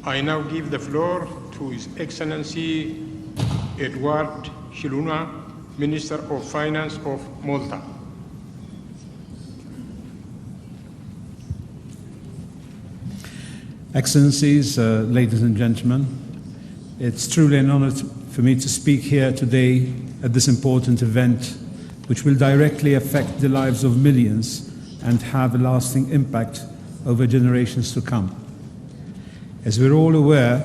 I now give the floor to His Excellency Edward Shiluna, Minister of Finance of Malta. Excellencies, ladies and gentlemen, it's truly an honor for me to speak here today at this important event, which will directly affect the lives of millions and have a lasting impact over generations to come. As we're all aware,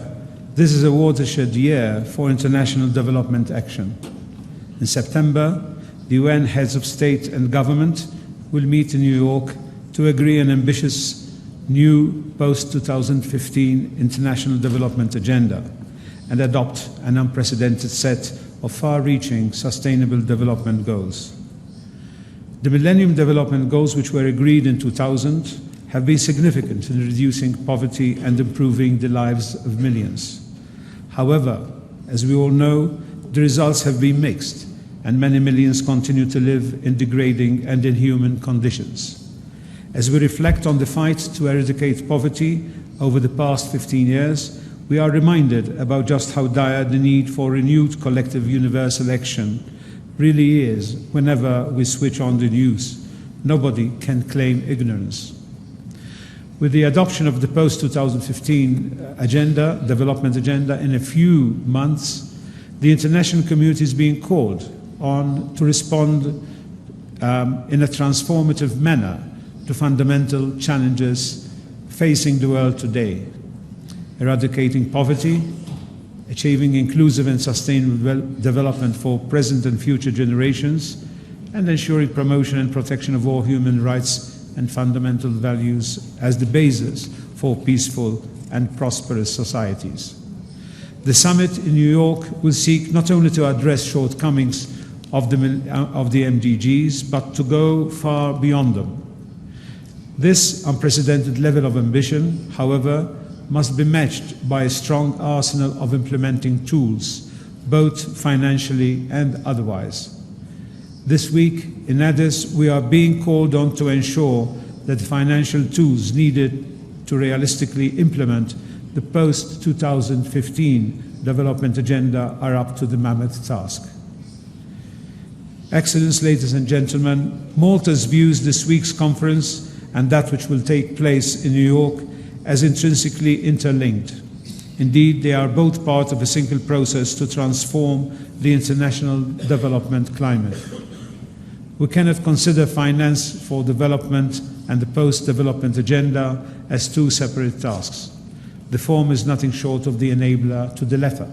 this is a watershed year for international development action. In September, the UN heads of state and government will meet in New York to agree on an ambitious new post-2015 international development agenda and adopt an unprecedented set of far-reaching sustainable development goals. The Millennium Development Goals, which were agreed in 2000, have been significant in reducing poverty and improving the lives of millions. However, as we all know, the results have been mixed, and many millions continue to live in degrading and inhuman conditions. As we reflect on the fight to eradicate poverty over the past 15 years, we are reminded about just how dire the need for renewed collective universal action really is whenever we switch on the news. Nobody can claim ignorance. With the adoption of the post-2015 development agenda in a few months, the international community is being called on to respond in a transformative manner to fundamental challenges facing the world today: eradicating poverty, achieving inclusive and sustainable development for present and future generations, and ensuring promotion and protection of all human rights and fundamental values as the basis for peaceful and prosperous societies. The summit in New York will seek not only to address shortcomings of the MDGs, but to go far beyond them. This unprecedented level of ambition, however, must be matched by a strong arsenal of implementing tools, both financially and otherwise. This week in Addis, we are being called on to ensure that the financial tools needed to realistically implement the post-2015 development agenda are up to the mammoth task. Excellencies, ladies and gentlemen, Malta's views this week's conference and that which will take place in New York as intrinsically interlinked. Indeed, they are both part of a single process to transform the international development climate. We cannot consider finance for development and the post-development agenda as two separate tasks. The former is nothing short of the enabler to the latter.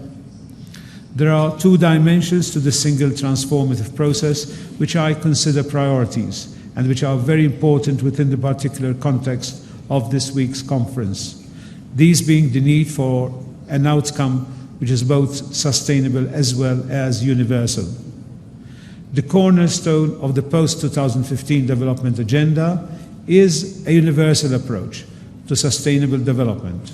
There are two dimensions to the single transformative process which I consider priorities and which are very important within the particular context of this week's conference. These being the need for an outcome which is both sustainable as well as universal. The cornerstone of the post-2015 development agenda is a universal approach to sustainable development.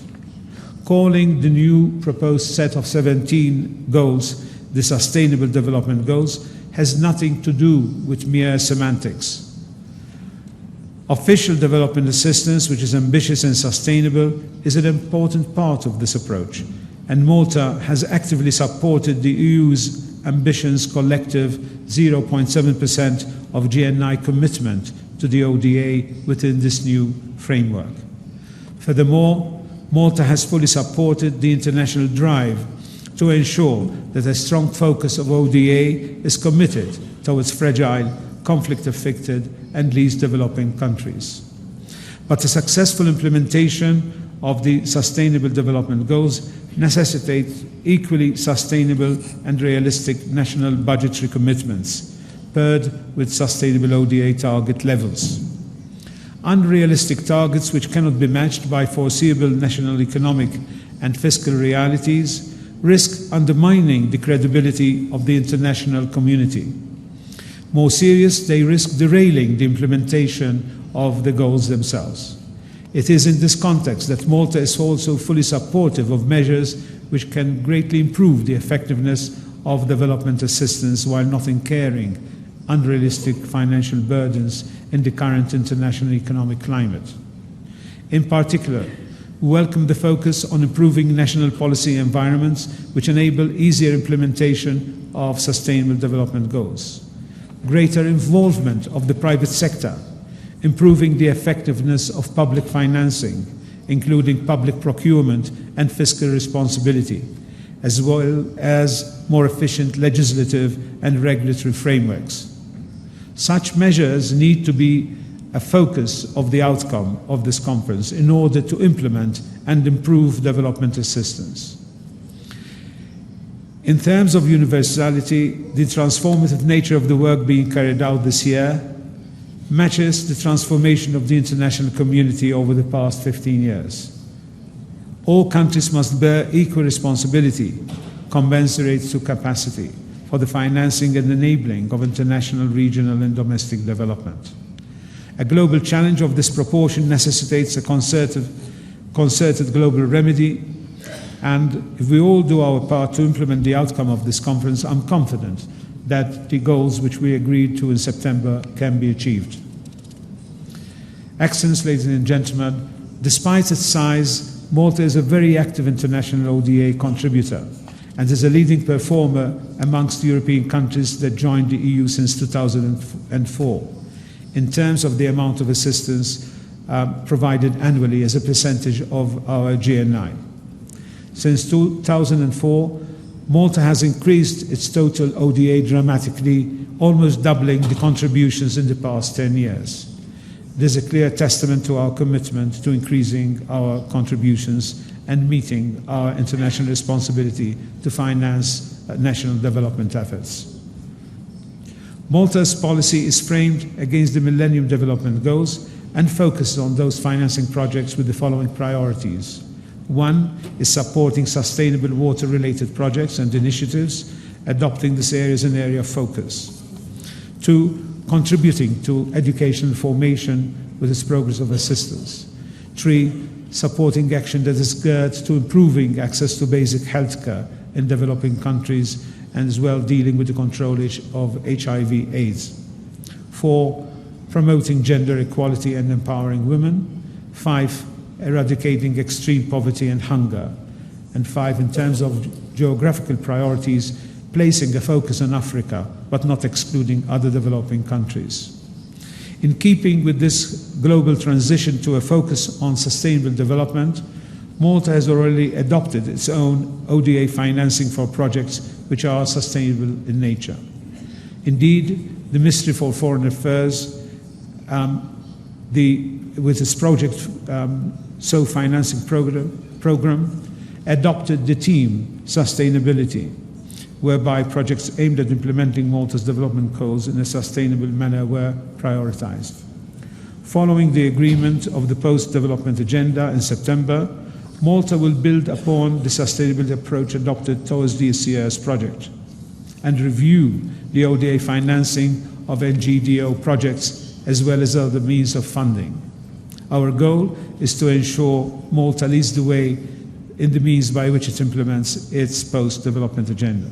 Calling the new proposed set of 17 goals the Sustainable Development Goals has nothing to do with mere semantics. Official development assistance, which is ambitious and sustainable, is an important part of this approach, and Malta has actively supported the EU's ambitious collective 0.7% of GNI commitment to the ODA within this new framework. Furthermore, Malta has fully supported the international drive to ensure that a strong focus of ODA is committed towards fragile, conflict-affected and least developing countries. But the successful implementation of the Sustainable Development Goals necessitates equally sustainable and realistic national budgetary commitments, paired with sustainable ODA target levels. Unrealistic targets which cannot be matched by foreseeable national economic and fiscal realities risk undermining the credibility of the international community. More serious, they risk derailing the implementation of the goals themselves. It is in this context that Malta is also fully supportive of measures which can greatly improve the effectiveness of development assistance while not incurring unrealistic financial burdens in the current international economic climate. In particular, We welcome the focus on improving national policy environments which enable easier implementation of sustainable development goals. Greater involvement of the private sector, improving the effectiveness of public financing, including public procurement and fiscal responsibility, as well as more efficient legislative and regulatory frameworks. Such measures need to be a focus of the outcome of this conference in order to implement and improve development assistance. In terms of universality, the transformative nature of the work being carried out this year matches the transformation of the international community over the past 15 years. All countries must bear equal responsibility, commensurate to capacity, for the financing and enabling of international, regional, and domestic development. A global challenge of this proportion necessitates a concerted global remedy, and if we all do our part to implement the outcome of this conference, I'm confident that the goals which we agreed to in September can be achieved. Excellence, ladies and gentlemen, despite its size, Malta is a very active international ODA contributor and is a leading performer amongst the European countries that joined the EU since 2004 in terms of the amount of assistance provided annually as a percentage of our GNI. Since 2004, Malta has increased its total ODA dramatically, almost doubling the contributions in the past 10 years. This is a clear testament to our commitment to increasing our contributions and meeting our international responsibility to finance national development efforts. Malta's policy is framed against the Millennium Development Goals and focuses on those financing projects with the following priorities. One is supporting sustainable water-related projects and initiatives, adopting this area as an area of focus. Two, contributing to education and formation with its progress of assistance. Three, supporting action that is geared to improving access to basic health care in developing countries and as well dealing with the control of HIV/AIDS. Four, promoting gender equality and empowering women. Five, eradicating extreme poverty and hunger. And five, in terms of geographical priorities, placing a focus on Africa, but not excluding other developing countries. In keeping with this global transition to a focus on sustainable development, Malta has already adopted its own ODA financing for projects which are sustainable in nature. Indeed, the Ministry for Foreign Affairs, with its project financing program, adopted the theme Sustainability, whereby projects aimed at implementing Malta's development goals in a sustainable manner were prioritized. Following the agreement of the post-development agenda in September, Malta will build upon the sustainability approach adopted towards this year's project and review the ODA financing of NGDO projects as well as other means of funding. Our goal is to ensure Malta leads the way in the means by which it implements its post-development agenda.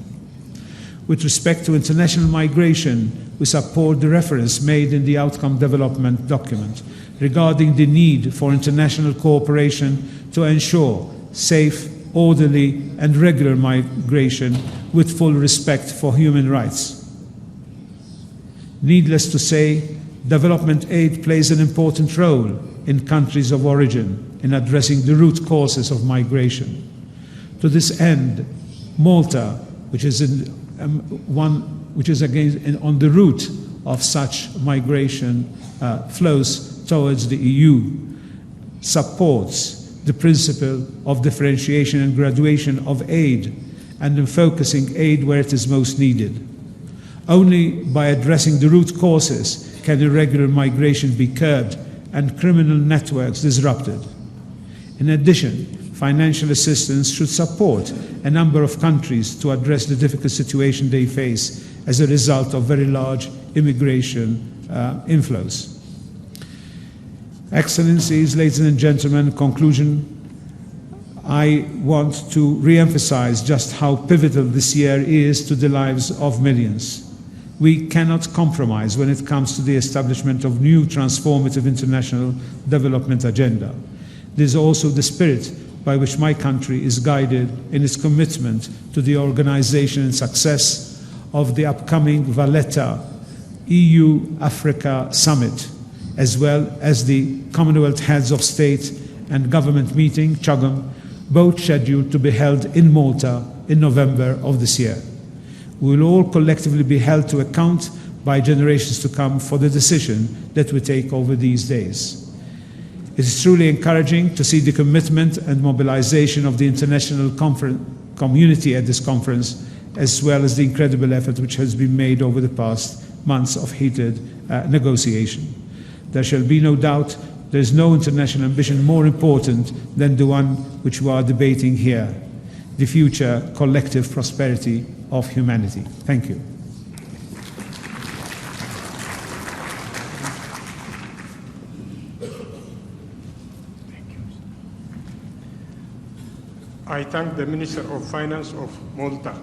With respect to international migration, we support the reference made in the outcome development document regarding the need for international cooperation to ensure safe, orderly, and regular migration with full respect for human rights. Needless to say, development aid plays an important role in countries of origin in addressing the root causes of migration. To this end, Malta, which is on the route of such migration flows towards the EU, supports the principle of differentiation and graduation of aid and in focusing aid where it is most needed. Only by addressing the root causes can irregular migration be curbed and criminal networks disrupted. In addition, financial assistance should support a number of countries to address the difficult situation they face as a result of very large immigration inflows. Excellencies, ladies and gentlemen, in conclusion, I want to re-emphasize just how pivotal this year is to the lives of millions. We cannot compromise when it comes to the establishment of new transformative international development agenda. This is also the spirit by which my country is guided in its commitment to the organization and success of the upcoming Valletta EU-Africa Summit, as well as the Commonwealth Heads of State and Government meeting, CHOGM, both scheduled to be held in Malta in November of this year. We will all collectively be held to account by generations to come for the decision that we take over these days. It is truly encouraging to see the commitment and mobilization of the international community at this conference, as well as the incredible effort which has been made over the past months of heated negotiation. There shall be no doubt there is no international ambition more important than the one which we are debating here, the future collective prosperity of humanity. Thank you. I thank the Minister of Finance of Malta.